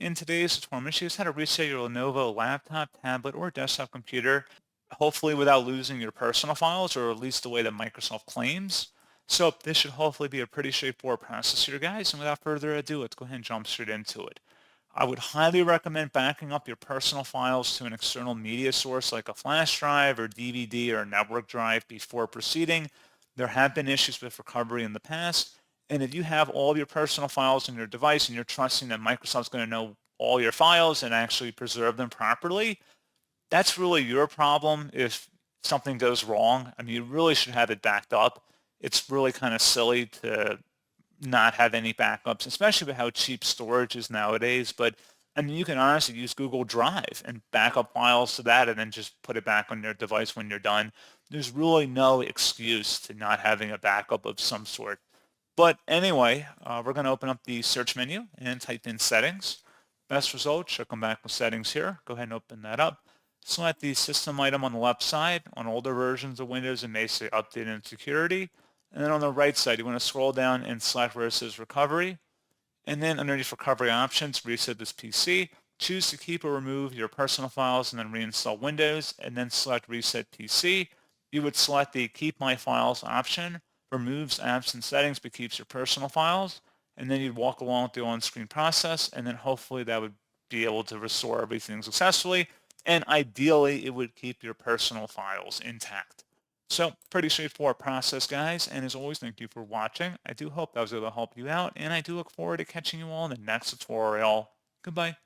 In today's tutorial, I'm going to show you how to reset your Lenovo laptop, tablet, or desktop computer, hopefully without losing your personal files, or at least the way that Microsoft claims. So this should hopefully be a pretty straightforward process here, guys. And without further ado, let's go ahead and jump straight into it. I would highly recommend backing up your personal files to an external media source like a flash drive or DVD or a network drive before proceeding. There have been issues with recovery in the past. And if you have all of your personal files on your device and you're trusting that Microsoft's going to know all your files and actually preserve them properly, that's really your problem if something goes wrong. I mean, you really should have it backed up. It's really kind of silly to not have any backups, especially with how cheap storage is nowadays. But I mean, you can honestly use Google Drive and back up files to that and then just put it back on your device when you're done. There's really no excuse to not having a backup of some sort. But anyway, we're going to open up the search menu and type in settings. Best result should come back with settings here. Go ahead and open that up. Select the system item on the left side. On older versions of Windows, it may say update and security. And then on the right side, you want to scroll down and select where it says recovery. And then underneath recovery options, reset this PC. Choose to keep or remove your personal files and then reinstall Windows, and then select reset PC. You would select the keep my files option, removes apps and settings but keeps your personal files. And then you'd walk along with the on-screen process, and then hopefully that would be able to restore everything successfully. And ideally, it would keep your personal files intact. So pretty straightforward process, guys. And as always, thank you for watching. I do hope that was able to help you out, and I do look forward to catching you all in the next tutorial. Goodbye.